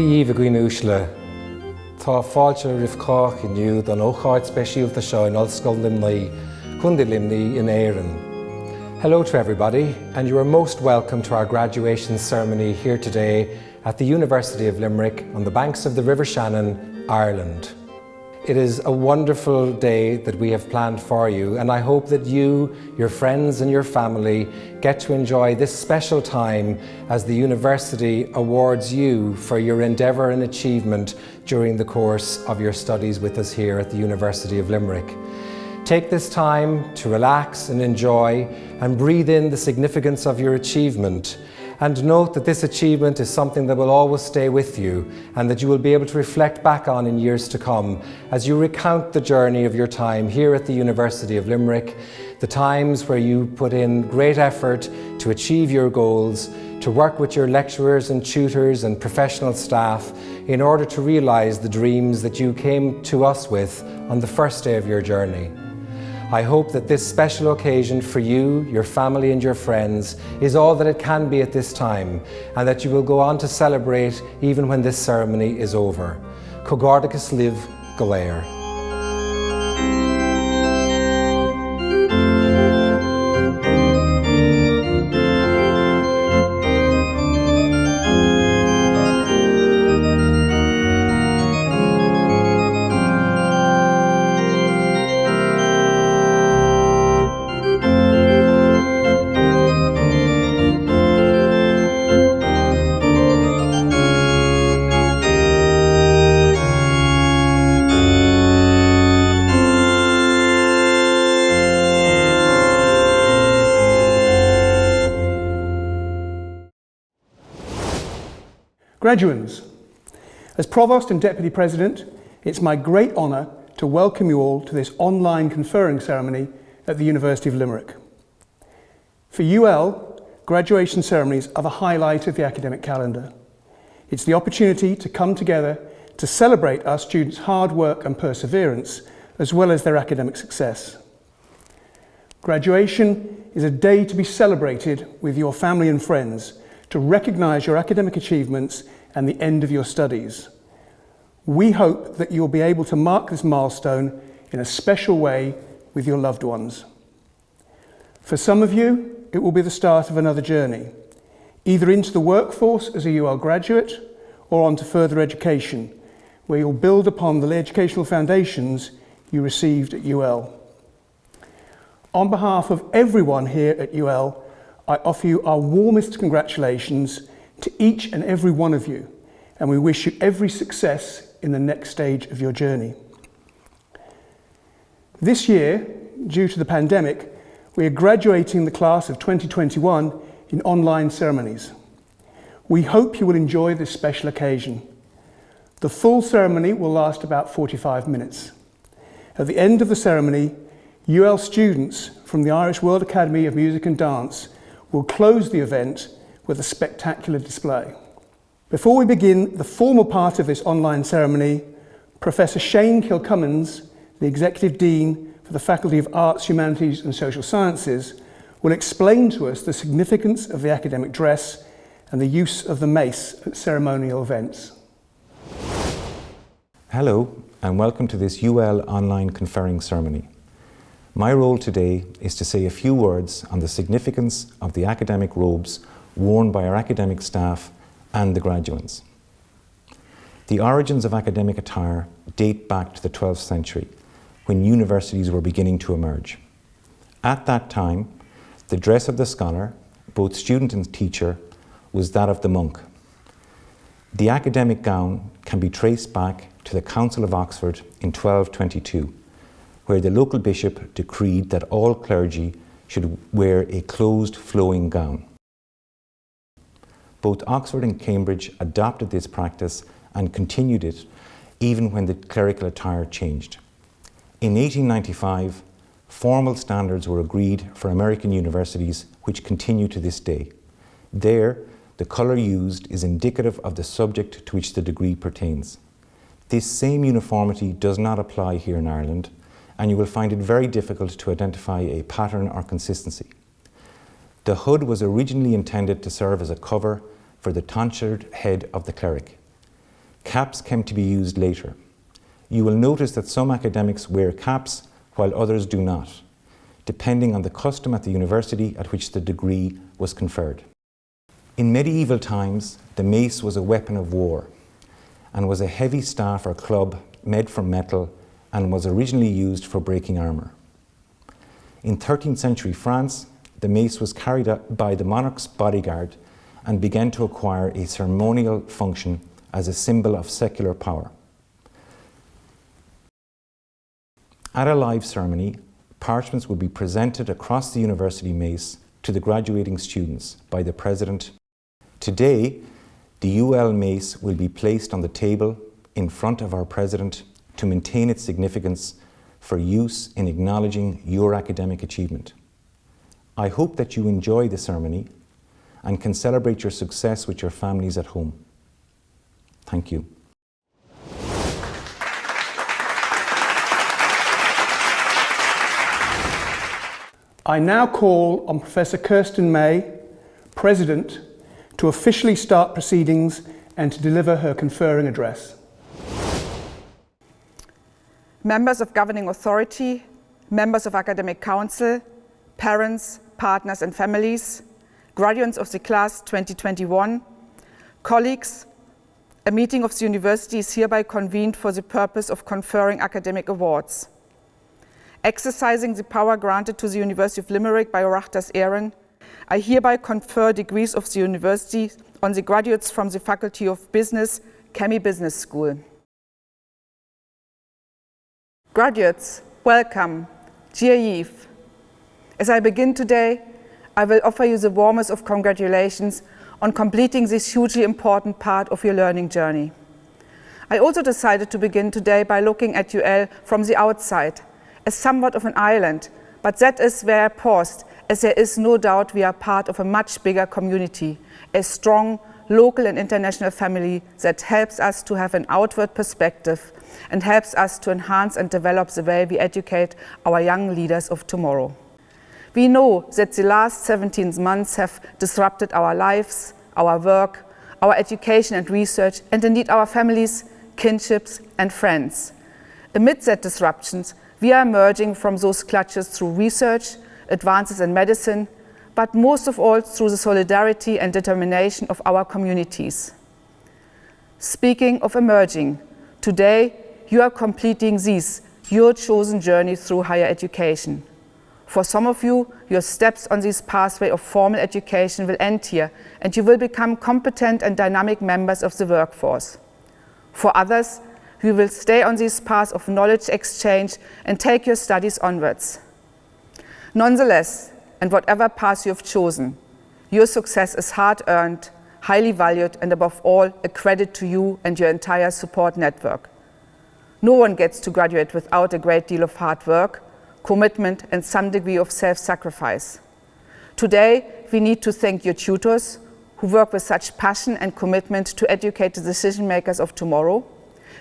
Díomh a gcuinúisle, tá fáilte rifcách inniu don ócáid speisialta seo in Ollscoil Limnaí, Cúnda Limnaí in Éireann. Hello to everybody, and you are most welcome to our graduation ceremony here today at the University of Limerick on the banks of the River Shannon, Ireland. It is a wonderful day that we have planned for you, and I hope that you, your friends and your family get to enjoy this special time as the university awards you for your endeavour and achievement during the course of your studies with us here at the University of Limerick. Take this time to relax and enjoy and breathe in the significance of your achievement. And note that this achievement is something that will always stay with you and that you will be able to reflect back on in years to come as you recount the journey of your time here at the University of Limerick, the times where you put in great effort to achieve your goals, to work with your lecturers and tutors and professional staff in order to realise the dreams that you came to us with on the first day of your journey. I hope that this special occasion for you, your family and your friends is all that it can be at this time, and that you will go on to celebrate even when this ceremony is over. Cogardicus live Galair. Graduands, as Provost and Deputy President, it's my great honour to welcome you all to this online conferring ceremony at the University of Limerick. For UL, graduation ceremonies are the highlight of the academic calendar. It's the opportunity to come together to celebrate our students' hard work and perseverance, as well as their academic success. Graduation is a day to be celebrated with your family and friends, to recognise your academic achievements and the end of your studies. We hope that you'll be able to mark this milestone in a special way with your loved ones. For some of you, it will be the start of another journey, either into the workforce as a UL graduate or onto further education, where you'll build upon the educational foundations you received at UL. On behalf of everyone here at UL, I offer you our warmest congratulations to each and every one of you, and we wish you every success in the next stage of your journey. This year, due to the pandemic, we are graduating the class of 2021 in online ceremonies. We hope you will enjoy this special occasion. The full ceremony will last about 45 minutes. At the end of the ceremony, UL students from the Irish World Academy of Music and Dance will close the event with a spectacular display. Before we begin the formal part of this online ceremony, Professor Shane Kilcummins, the Executive Dean for the Faculty of Arts, Humanities and Social Sciences, will explain to us the significance of the academic dress and the use of the mace at ceremonial events. Hello and welcome to this UL online conferring ceremony. My role today is to say a few words on the significance of the academic robes worn by our academic staff and the graduates. The origins of academic attire date back to the 12th century, when universities were beginning to emerge. At that time, the dress of the scholar, both student and teacher, was that of the monk. The academic gown can be traced back to the Council of Oxford in 1222, where the local bishop decreed that all clergy should wear a closed flowing gown. Both Oxford and Cambridge adopted this practice and continued it even when the clerical attire changed. In 1895, formal standards were agreed for American universities, which continue to this day. There, the colour used is indicative of the subject to which the degree pertains. This same uniformity does not apply here in Ireland, and you will find it very difficult to identify a pattern or consistency. The hood was originally intended to serve as a cover for the tonsured head of the cleric. Caps came to be used later. You will notice that some academics wear caps while others do not, depending on the custom at the university at which the degree was conferred. In medieval times, the mace was a weapon of war and was a heavy staff or club made from metal and was originally used for breaking armour. In 13th century France, the mace was carried out by the monarch's bodyguard and began to acquire a ceremonial function as a symbol of secular power. At a live ceremony, parchments would be presented across the university mace to the graduating students by the president. Today, the UL mace will be placed on the table in front of our president to maintain its significance for use in acknowledging your academic achievement. I hope that you enjoy the ceremony and can celebrate your success with your families at home. Thank you. I now call on Professor Kirsten May, President, to officially start proceedings and to deliver her conferring address. Members of governing authority, members of academic council, parents, partners and families, graduates of the class 2021, colleagues, a meeting of the university is hereby convened for the purpose of conferring academic awards. Exercising the power granted to the University of Limerick by Oireachtas Éireann, I hereby confer degrees of the university on the graduates from the Faculty of Business, Kemmy Business School. Graduates, welcome, dear Yves. As I begin today, I will offer you the warmest of congratulations on completing this hugely important part of your learning journey. I also decided to begin today by looking at UL from the outside, as somewhat of an island, but that is where I paused, as there is no doubt we are part of a much bigger community, a strong local and international family that helps us to have an outward perspective and helps us to enhance and develop the way we educate our young leaders of tomorrow. We know that the last 17 months have disrupted our lives, our work, our education and research, and indeed our families, kinships and friends. Amid that disruptions, we are emerging from those clutches through research, advances in medicine, but most of all through the solidarity and determination of our communities. Speaking of emerging, today you are completing this, your chosen journey through higher education. For some of you, your steps on this pathway of formal education will end here, and you will become competent and dynamic members of the workforce. For others, you will stay on this path of knowledge exchange and take your studies onwards. Nonetheless, and whatever path you have chosen, your success is hard-earned, highly valued, and above all, a credit to you and your entire support network. No one gets to graduate without a great deal of hard work, commitment, and some degree of self-sacrifice. Today, we need to thank your tutors, who work with such passion and commitment to educate the decision makers of tomorrow.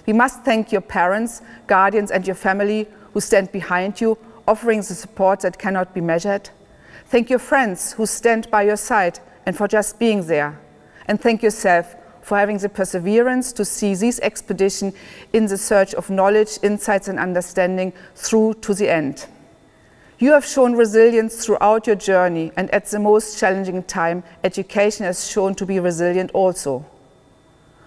We must thank your parents, guardians, and your family who stand behind you, offering the support that cannot be measured. Thank your friends who stand by your side and for just being there. And thank yourself for having the perseverance to see this expedition in the search of knowledge, insights, and understanding through to the end. You have shown resilience throughout your journey, and at the most challenging time, education has shown to be resilient also.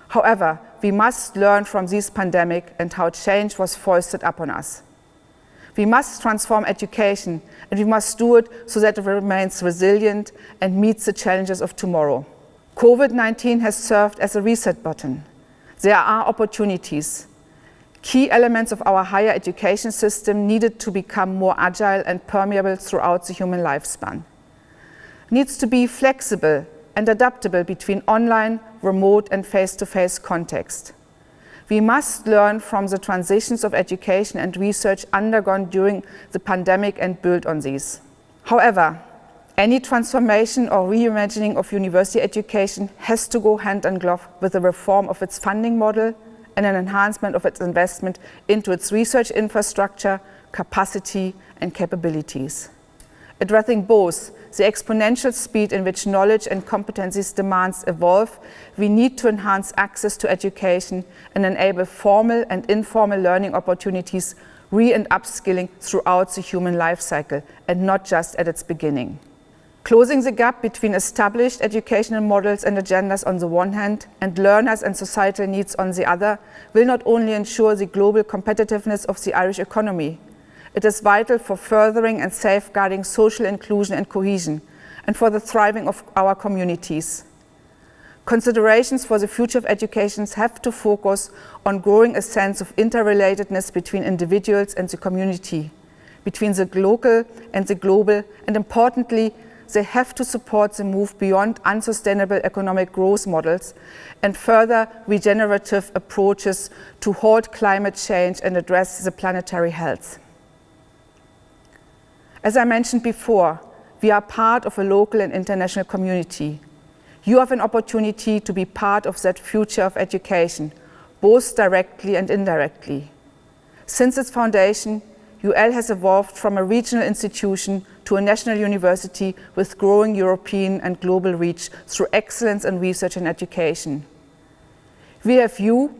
However, we must learn from this pandemic and how change was foisted upon us. We must transform education, and we must do it so that it remains resilient and meets the challenges of tomorrow. COVID-19 has served as a reset button. There are opportunities. Key elements of our higher education system needed to become more agile and permeable throughout the human lifespan. Needs to be flexible and adaptable between online, remote, and face-to-face context. We must learn from the transitions of education and research undergone during the pandemic and build on these. However, any transformation or reimagining of university education has to go hand in glove with the reform of its funding model and an enhancement of its investment into its research infrastructure, capacity, and capabilities. Addressing both the exponential speed in which knowledge and competencies demands evolve, we need to enhance access to education and enable formal and informal learning opportunities, re- and upskilling throughout the human life cycle, and not just at its beginning. Closing the gap between established educational models and agendas on the one hand, and learners and societal needs on the other, will not only ensure the global competitiveness of the Irish economy. It is vital for furthering and safeguarding social inclusion and cohesion, and for the thriving of our communities. Considerations for the future of education have to focus on growing a sense of interrelatedness between individuals and the community, between the local and the global, and importantly, they have to support the move beyond unsustainable economic growth models and further regenerative approaches to halt climate change and address the planetary health. As I mentioned before, we are part of a local and international community. You have an opportunity to be part of that future of education, both directly and indirectly. Since its foundation, UL has evolved from a regional institution to a national university with growing European and global reach through excellence in research and education. We have you,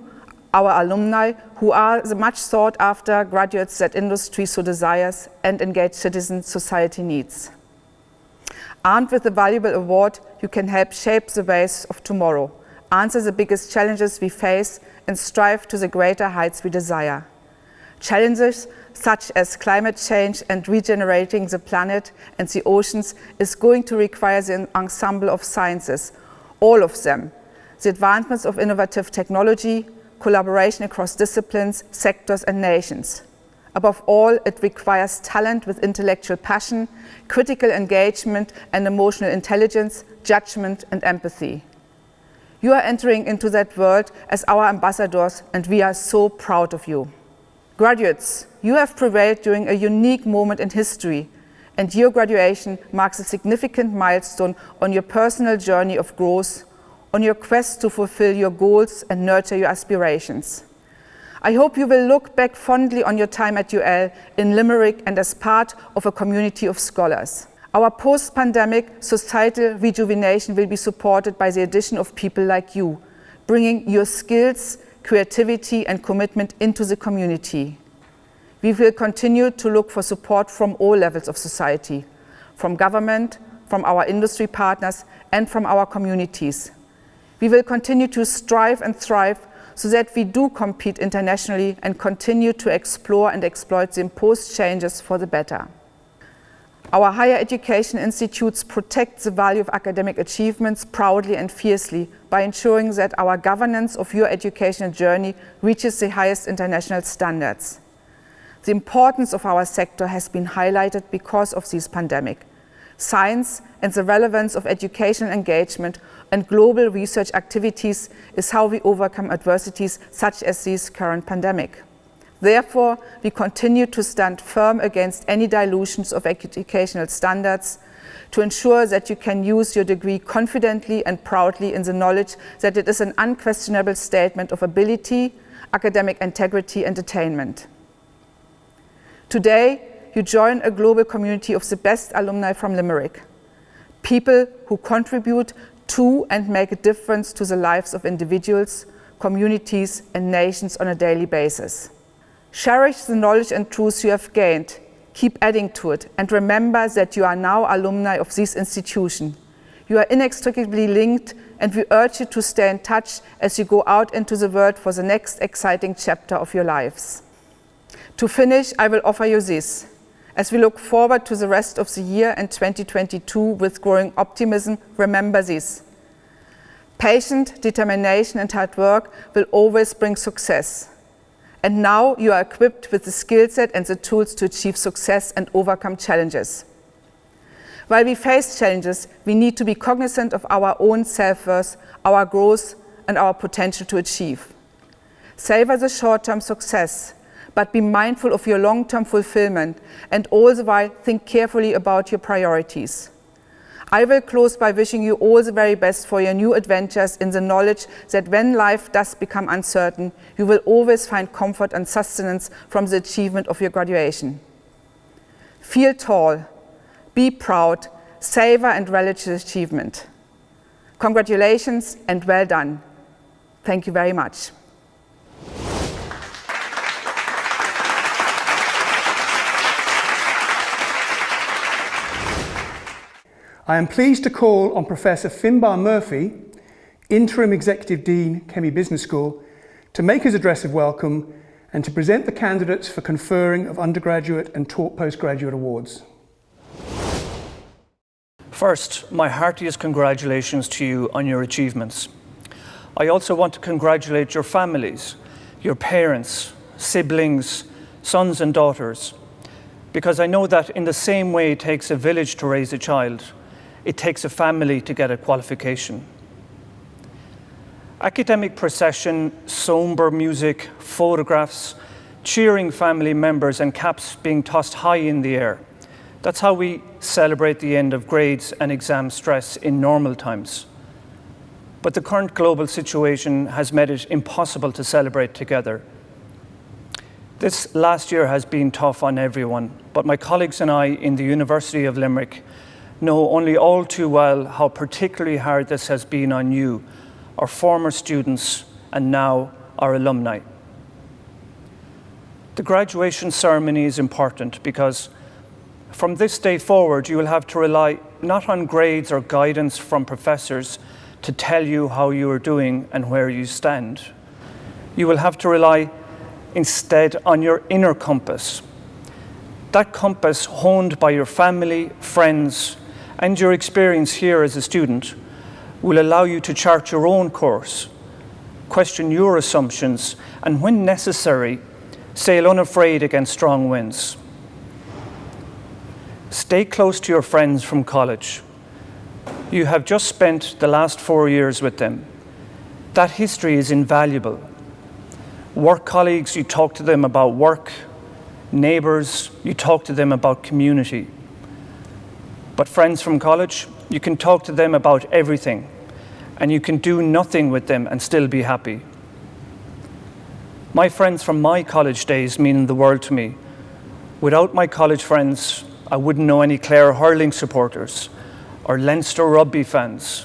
our alumni, who are the much sought after graduates that industry so desires and engaged citizen society needs. Armed with a valuable award, you can help shape the ways of tomorrow, answer the biggest challenges we face, and strive to the greater heights we desire. Challenges such as climate change and regenerating the planet and the oceans is going to require the ensemble of sciences, all of them, the advancements of innovative technology, collaboration across disciplines, sectors and nations. Above all, it requires talent with intellectual passion, critical engagement and emotional intelligence, judgment and empathy. You are entering into that world as our ambassadors, and we are so proud of you. Graduates, you have prevailed during a unique moment in history, and your graduation marks a significant milestone on your personal journey of growth, on your quest to fulfill your goals and nurture your aspirations. I hope you will look back fondly on your time at UL in Limerick and as part of a community of scholars. Our post-pandemic societal rejuvenation will be supported by the addition of people like you, bringing your skills, creativity and commitment into the community. We will continue to look for support from all levels of society, from government, from our industry partners and from our communities. We will continue to strive and thrive so that we do compete internationally and continue to explore and exploit the imposed changes for the better. Our higher education institutes protect the value of academic achievements proudly and fiercely by ensuring that our governance of your educational journey reaches the highest international standards. The importance of our sector has been highlighted because of this pandemic. Science and the relevance of educational engagement and global research activities is how we overcome adversities such as this current pandemic. Therefore, we continue to stand firm against any dilutions of educational standards to ensure that you can use your degree confidently and proudly in the knowledge that it is an unquestionable statement of ability, academic integrity and attainment. Today, you join a global community of the best alumni from Limerick, people who contribute to and make a difference to the lives of individuals, communities and nations on a daily basis. Cherish the knowledge and truths you have gained, keep adding to it, and remember that you are now alumni of this institution. You are inextricably linked, and we urge you to stay in touch as you go out into the world for the next exciting chapter of your lives. To finish, I will offer you this. As we look forward to the rest of the year and 2022 with growing optimism, remember this. Patient, determination and hard work will always bring success. And now you are equipped with the skill set and the tools to achieve success and overcome challenges. While we face challenges, we need to be cognizant of our own self-worth, our growth and our potential to achieve. Savor the short-term success, but be mindful of your long-term fulfillment and all the while think carefully about your priorities. I will close by wishing you all the very best for your new adventures in the knowledge that when life does become uncertain, you will always find comfort and sustenance from the achievement of your graduation. Feel tall, be proud, savor and relish the achievement. Congratulations and well done. Thank you very much. I am pleased to call on Professor Finbar Murphy, Interim Executive Dean, Kemmy Business School, to make his address of welcome and to present the candidates for conferring of undergraduate and taught postgraduate awards. First, my heartiest congratulations to you on your achievements. I also want to congratulate your families, your parents, siblings, sons and daughters, because I know that in the same way it takes a village to raise a child, it takes a family to get a qualification. Academic procession, somber music, photographs, cheering family members and caps being tossed high in the air. That's how we celebrate the end of grades and exam stress in normal times. But the current global situation has made it impossible to celebrate together. This last year has been tough on everyone, but my colleagues and I in the University of Limerick know only all too well how particularly hard this has been on you, our former students, and now our alumni. The graduation ceremony is important because from this day forward, you will have to rely not on grades or guidance from professors to tell you how you are doing and where you stand. You will have to rely instead on your inner compass. That compass honed by your family, friends, and your experience here as a student will allow you to chart your own course, question your assumptions, and when necessary, sail unafraid against strong winds. Stay close to your friends from college. You have just spent the last 4 years with them. That history is invaluable. Work colleagues, you talk to them about work. Neighbours, you talk to them about community. But friends from college, you can talk to them about everything, and you can do nothing with them and still be happy. My friends from my college days mean the world to me. Without my college friends, I wouldn't know any Clare hurling supporters or Leinster rugby fans.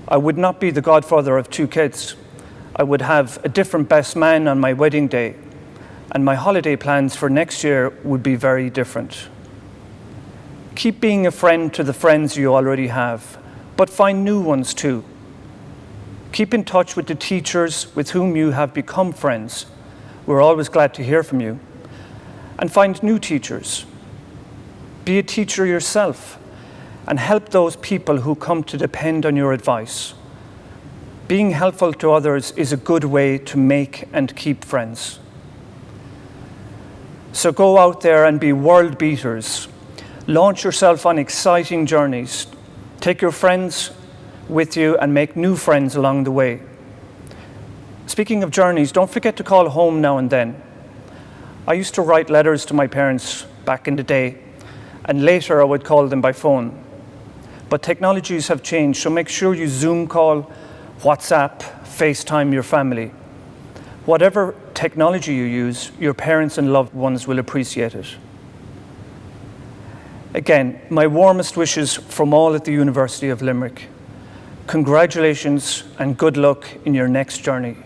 I would not be the godfather of 2 kids. I would have a different best man on my wedding day, and my holiday plans for next year would be very different. Keep being a friend to the friends you already have, but find new ones too. Keep in touch with the teachers with whom you have become friends. We're always glad to hear from you. And find new teachers. Be a teacher yourself and help those people who come to depend on your advice. Being helpful to others is a good way to make and keep friends. So go out there and be world beaters. Launch yourself on exciting journeys. Take your friends with you and make new friends along the way. Speaking of journeys, don't forget to call home now and then. I used to write letters to my parents back in the day, and later I would call them by phone. But technologies have changed, so make sure you Zoom call, WhatsApp, FaceTime your family. Whatever technology you use, your parents and loved ones will appreciate it. Again, my warmest wishes from all at the University of Limerick. Congratulations and good luck in your next journey.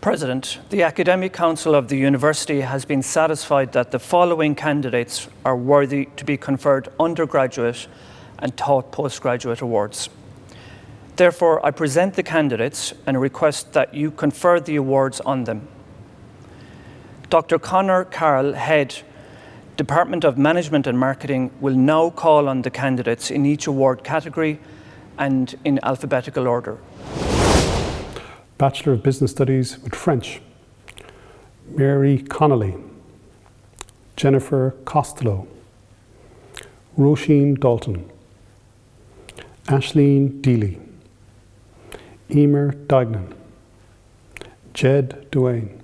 President, the Academic Council of the University has been satisfied that the following candidates are worthy to be conferred undergraduate and taught postgraduate awards. Therefore, I present the candidates and request that you confer the awards on them. Dr. Conor Carroll, Head, Department of Management and Marketing, will now call on the candidates in each award category and in alphabetical order. Bachelor of Business Studies with French, Mary Connolly, Jennifer Costello, Roisin Dalton, Ashleen Deely, Emer Dignan, Jed Duane,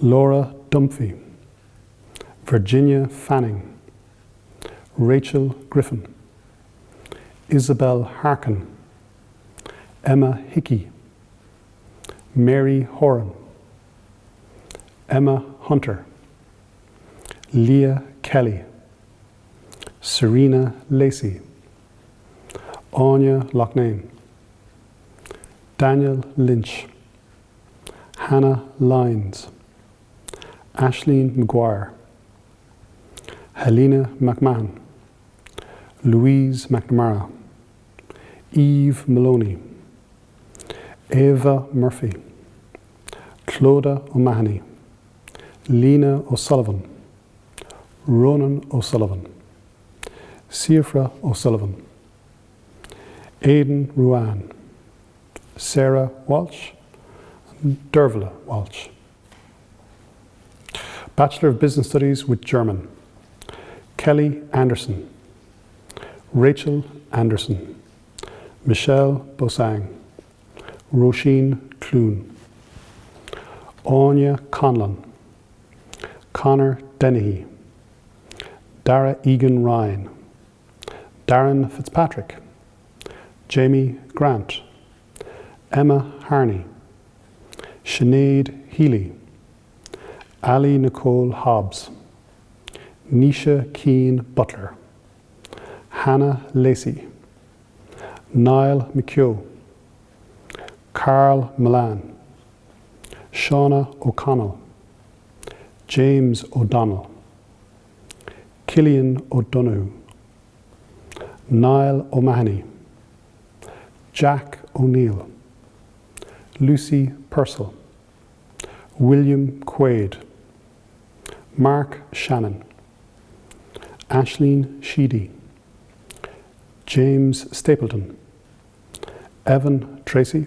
Laura Dunphy, Virginia Fanning, Rachel Griffin, Isabel Harkin, Emma Hickey, Mary Horan, Emma Hunter, Leah Kelly, Serena Lacey, Anya Loughnane, Daniel Lynch, Hannah Lyons, Aisling Maguire, Helena McMahon, Louise McNamara, Eve Maloney, Ava Murphy, Clodagh O'Mahony, Lena O'Sullivan, Ronan O'Sullivan, Siofra O'Sullivan, Aidan Ruan, Sarah Walsh, and Dervla Walsh. Bachelor of Business Studies with German, Kelly Anderson, Rachel Anderson, Michelle Bosang, Roisin Clune, Anya Conlon, Connor Dennehy, Dara Egan Ryan, Darren Fitzpatrick, Jamie Grant, Emma Harney, Sinead Healy, Ali Nicole Hobbs, Nisha Keane Butler, Hannah Lacey, Niall McHugh, Carl Milan, Shauna O'Connell, James O'Donnell, Killian O'Donoghue, Niall O'Mahony, Jack O'Neill, Lucy Purcell, William Quaid, Mark Shannon, Aisling Sheedy, James Stapleton, Evan Tracy,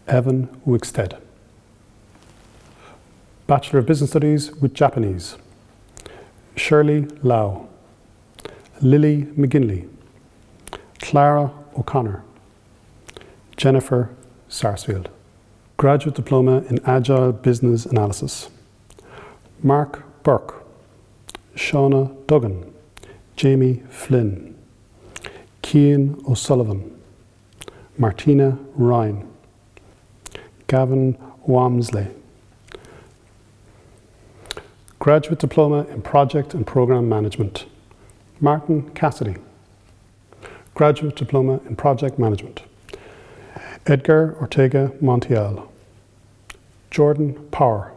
Evan Wickstead. Bachelor of Business Studies with Japanese, Shirley Lau, Lily McGinley, Clara O'Connor, Jennifer Sarsfield. Graduate Diploma in Agile Business Analysis, Mark Burke, Shauna Duggan, Jamie Flynn, Cian O'Sullivan, Martina Ryan, Gavin Wamsley. Graduate Diploma in Project and Program Management, Martin Cassidy. Graduate Diploma in Project Management, Edgar Ortega Montiel, Jordan Power.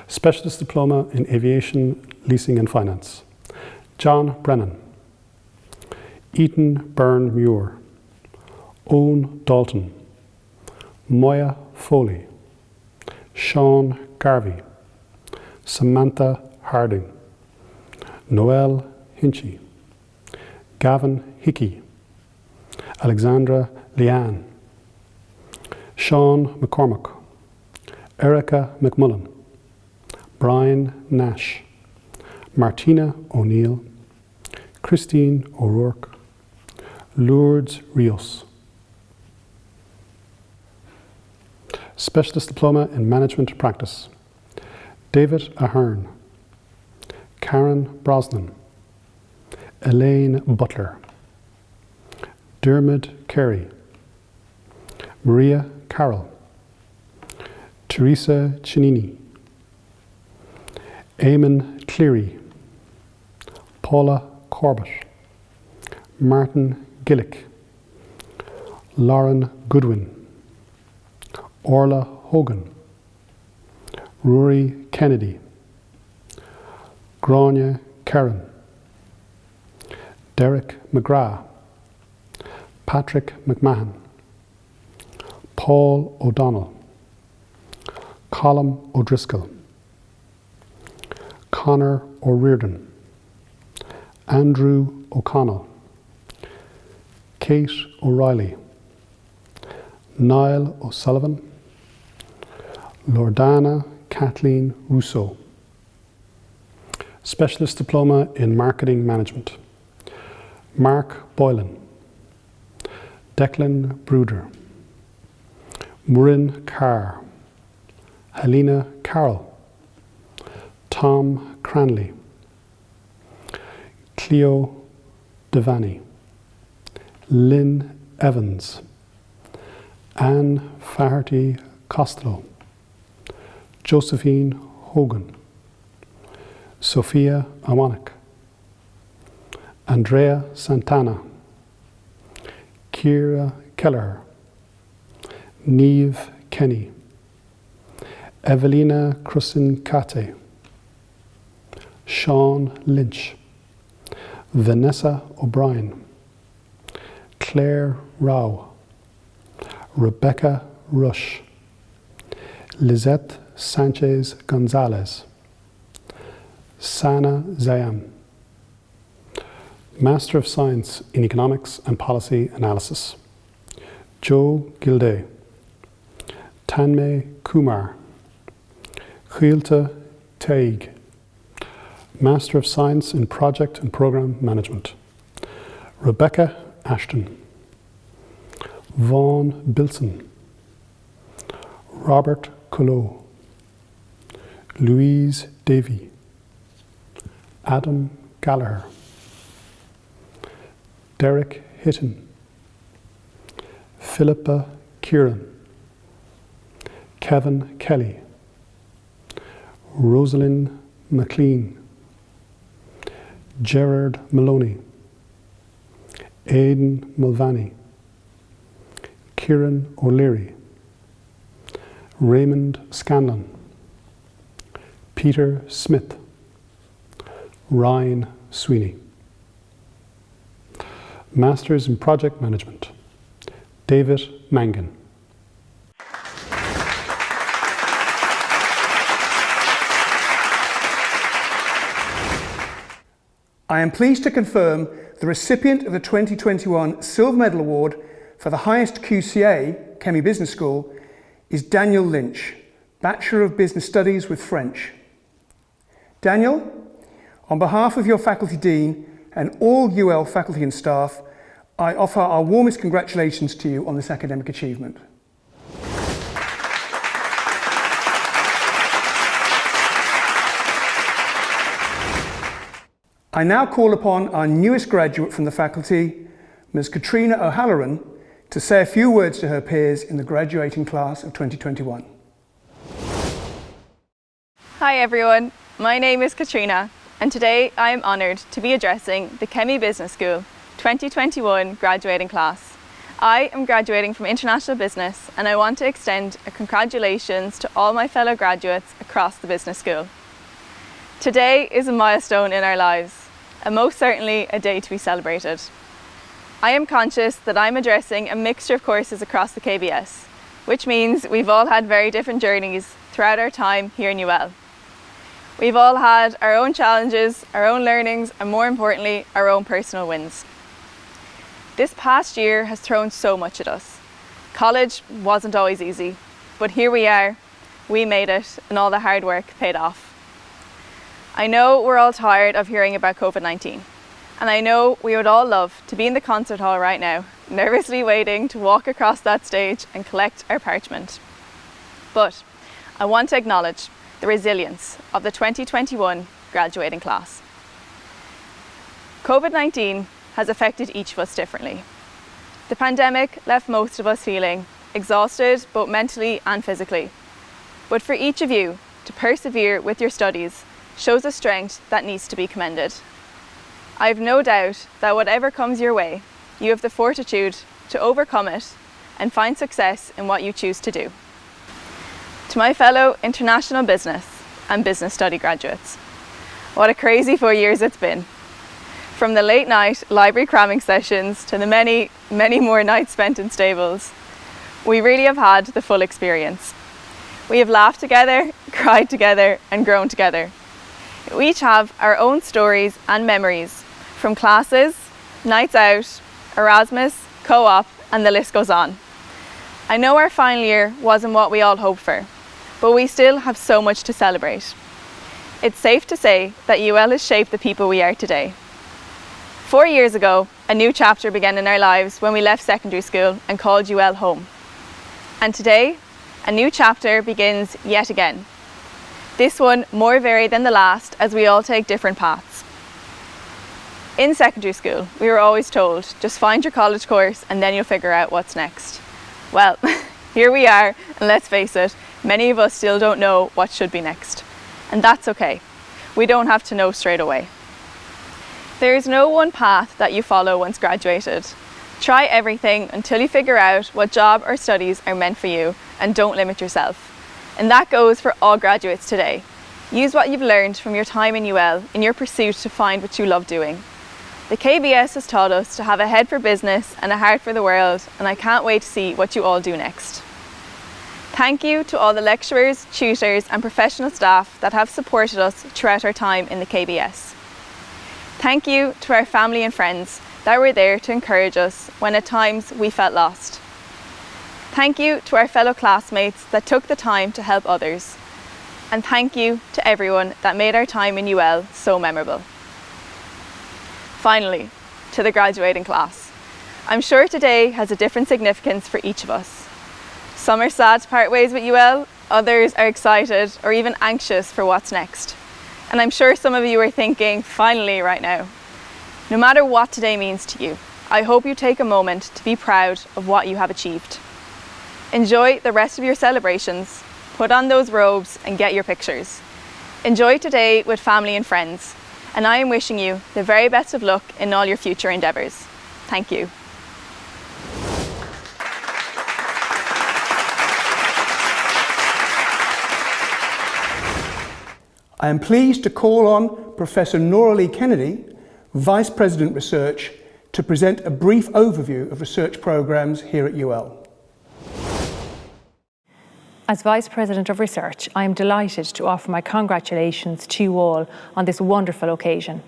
Specialist Diploma in Aviation, Leasing and Finance, John Brennan, Eaton Byrne Muir, Owen Dalton, Moya Foley, Sean Garvey, Samantha Harding, Noel Hinchy, Gavin Hickey, Alexandra Leanne, Sean McCormick, Erica McMullen, Brian Nash, Martina O'Neill, Christine O'Rourke, Lourdes Rios. Specialist Diploma in Management Practice, David Ahern, Karen Brosnan, Elaine Butler, Dermot Carey, Maria Carroll, Teresa Chinini, Eamon Cleary, Paula Corbett, Martin Gillick, Lauren Goodwin, Orla Hogan, Rory Kennedy, Grania Karen, Derek McGrath, Patrick McMahon, Paul O'Donnell, Colm O'Driscoll, Conor O'Riordan, Andrew O'Connell, Kate O'Reilly, Niall O'Sullivan, Lordana Kathleen Rousseau. Specialist Diploma in Marketing Management, Mark Boylan, Declan Bruder, Muireann Carr, Helena Carroll, Tom Cranley, Cleo Devaney, Lynn Evans, Anne Faherty Costello, Josephine Hogan, Sophia Awanek, Andrea Santana, Ciara Kelleher, Niamh Kenny, Evelina Crucincate, Sean Lynch, Vanessa O'Brien, Claire Rao, Rebecca Rush, Lizette Sanchez Gonzalez, Sana Zayam, Master of Science in Economics and Policy Analysis, Joe Gilday, Tanmay Kumar, Chialta Taig, Master of Science in Project and Programme Management, Rebecca Ashton, Vaughan Bilson, Robert Collot, Louise Davy, Adam Gallagher, Derek Hitton, Philippa Kieran, Kevin Kelly, Rosalind McLean, Gerard Maloney, Aidan Mulvaney, Kieran O'Leary, Raymond Scanlon, Peter Smith, Ryan Sweeney. Masters in Project Management, David Mangan. I am pleased to confirm the recipient of the 2021 Silver Medal Award for the highest QCA, Kemmy Business School, is Daniel Lynch, Bachelor of Business Studies with French. Daniel, on behalf of your Faculty Dean and all UL faculty and staff, I offer our warmest congratulations to you on this academic achievement. I now call upon our newest graduate from the faculty, Ms. Katrina O'Halloran, to say a few words to her peers in the graduating class of 2021. Hi everyone, my name is Katrina and today I am honoured to be addressing the Kemmy Business School 2021 graduating class. I am graduating from International Business and I want to extend a congratulations to all my fellow graduates across the business school. Today is a milestone in our lives, and most certainly a day to be celebrated. I am conscious that I'm addressing a mixture of courses across the KBS, which means we've all had very different journeys throughout our time here in UL. We've all had our own challenges, our own learnings, and more importantly, our own personal wins. This past year has thrown so much at us. College wasn't always easy, but here we are, we made it, and all the hard work paid off. I know we're all tired of hearing about COVID-19, and I know we would all love to be in the concert hall right now, nervously waiting to walk across that stage and collect our parchment. But I want to acknowledge the resilience of the 2021 graduating class. COVID-19 has affected each of us differently. The pandemic left most of us feeling exhausted, both mentally and physically. But for each of you to persevere with your studies shows a strength that needs to be commended. I have no doubt that whatever comes your way, you have the fortitude to overcome it and find success in what you choose to do. To my fellow international business and business study graduates, what a crazy 4 years it's been. From the late night library cramming sessions to the many, many more nights spent in stables, we really have had the full experience. We have laughed together, cried together, and grown together. We each have our own stories and memories from classes, nights out, Erasmus, co-op, and the list goes on. I know our final year wasn't what we all hoped for, but we still have so much to celebrate. It's safe to say that UL has shaped the people we are today. 4 years ago, a new chapter began in our lives when we left secondary school and called UL home. And today, a new chapter begins yet again. This one more varied than the last as we all take different paths. In secondary school, we were always told, just find your college course and then you'll figure out what's next. Well, here we are, and let's face it, many of us still don't know what should be next. And that's okay. We don't have to know straight away. There is no one path that you follow once graduated. Try everything until you figure out what job or studies are meant for you, and don't limit yourself. And that goes for all graduates today. Use what you've learned from your time in UL in your pursuit to find what you love doing. The KBS has taught us to have a head for business and a heart for the world, and I can't wait to see what you all do next. Thank you to all the lecturers, tutors and professional staff that have supported us throughout our time in the KBS. Thank you to our family and friends that were there to encourage us when at times we felt lost. Thank you to our fellow classmates that took the time to help others. And thank you to everyone that made our time in UL so memorable. Finally, to the graduating class. I'm sure today has a different significance for each of us. Some are sad to part ways with UL, others are excited or even anxious for what's next. And I'm sure some of you are thinking, finally, right now. No matter what today means to you, I hope you take a moment to be proud of what you have achieved. Enjoy the rest of your celebrations, put on those robes and get your pictures. Enjoy today with family and friends, and I am wishing you the very best of luck in all your future endeavours. Thank you. I am pleased to call on Professor Nora Lee Kennedy, Vice President Research, to present a brief overview of research programmes here at UL. As Vice President of Research, I am delighted to offer my congratulations to you all on this wonderful occasion.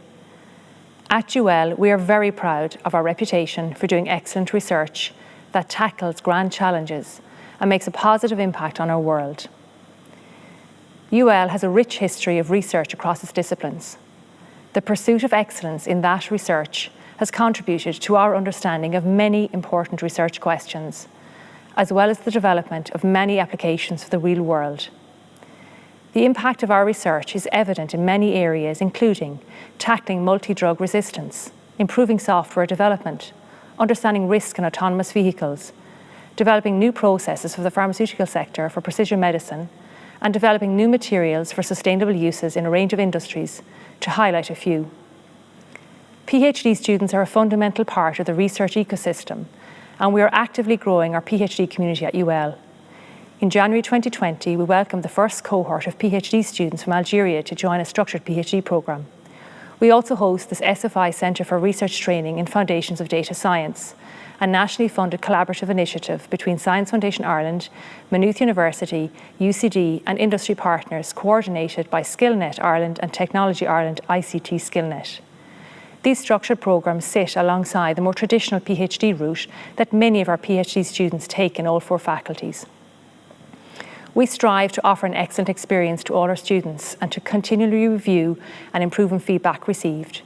At UL, we are very proud of our reputation for doing excellent research that tackles grand challenges and makes a positive impact on our world. UL has a rich history of research across its disciplines. The pursuit of excellence in that research has contributed to our understanding of many important research questions, as well as the development of many applications for the real world. The impact of our research is evident in many areas, including tackling multi-drug resistance, improving software development, understanding risk in autonomous vehicles, developing new processes for the pharmaceutical sector for precision medicine, and developing new materials for sustainable uses in a range of industries, to highlight a few. PhD students are a fundamental part of the research ecosystem, and we are actively growing our PhD community at UL. In January 2020, we welcomed the first cohort of PhD students from Algeria to join a structured PhD programme. We also host this SFI Centre for Research Training in Foundations of Data Science, a nationally funded collaborative initiative between Science Foundation Ireland, Maynooth University, UCD and industry partners, coordinated by SkillNet Ireland and Technology Ireland ICT SkillNet. These structured programmes sit alongside the more traditional PhD route that many of our PhD students take in all 4 faculties. We strive to offer an excellent experience to all our students and to continually review and improve on feedback received.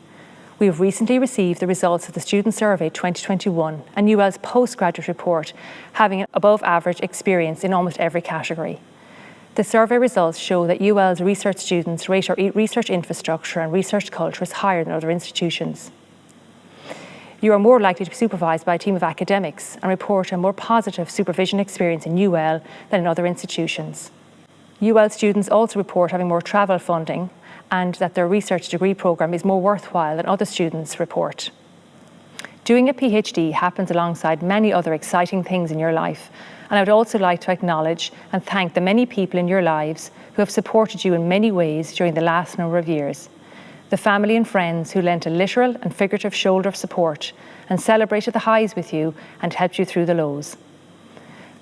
We have recently received the results of the Student Survey 2021 and UL's postgraduate report, having an above average experience in almost every category. The survey results show that UL's research students rate our research infrastructure and research culture as higher than other institutions. You are more likely to be supervised by a team of academics and report a more positive supervision experience in UL than in other institutions. UL students also report having more travel funding and that their research degree programme is more worthwhile than other students report. Doing a PhD happens alongside many other exciting things in your life, and I would also like to acknowledge and thank the many people in your lives who have supported you in many ways during the last number of years. The family and friends who lent a literal and figurative shoulder of support and celebrated the highs with you and helped you through the lows.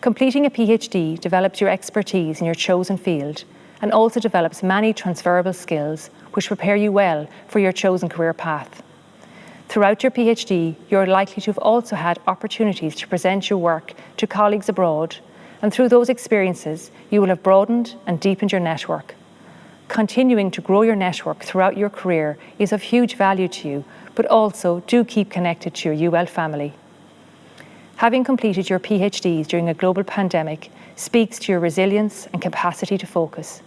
Completing a PhD develops your expertise in your chosen field and also develops many transferable skills which prepare you well for your chosen career path. Throughout your PhD, you are likely to have also had opportunities to present your work to colleagues abroad, and through those experiences, you will have broadened and deepened your network. Continuing to grow your network throughout your career is of huge value to you, but also do keep connected to your UL family. Having completed your PhDs during a global pandemic speaks to your resilience and capacity to focus.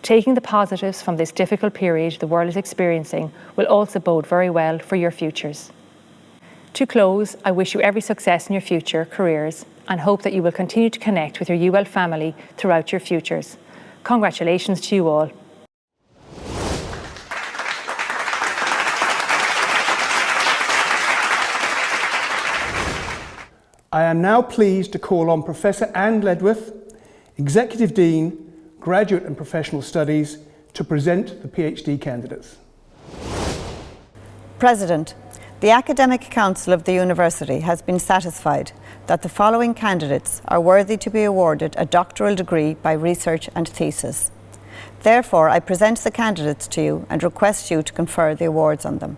Taking the positives from this difficult period the world is experiencing will also bode very well for your futures. To close, I wish you every success in your future careers and hope that you will continue to connect with your UL family throughout your futures. Congratulations to you all. I am now pleased to call on Professor Anne Ledworth, Executive Dean, Graduate and Professional Studies, to present the PhD candidates. President, the Academic Council of the University has been satisfied that the following candidates are worthy to be awarded a doctoral degree by research and thesis. Therefore, I present the candidates to you and request you to confer the awards on them.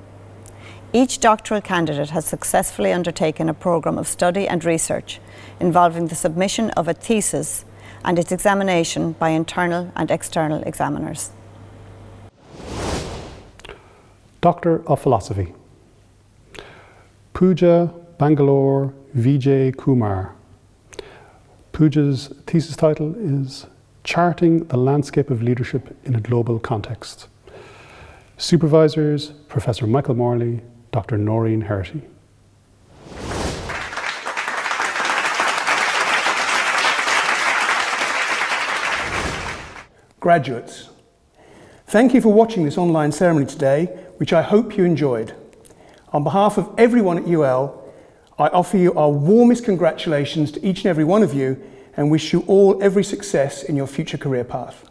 Each doctoral candidate has successfully undertaken a programme of study and research involving the submission of a thesis and its examination by internal and external examiners. Doctor of Philosophy, Pooja Bangalore Vijay Kumar. Pooja's thesis title is Charting the Landscape of Leadership in a Global Context. Supervisors, Professor Michael Morley, Dr. Noreen Herty. Graduates, thank you for watching this online ceremony today, which I hope you enjoyed. On behalf of everyone at UL, I offer you our warmest congratulations to each and every one of you and wish you all every success in your future career path.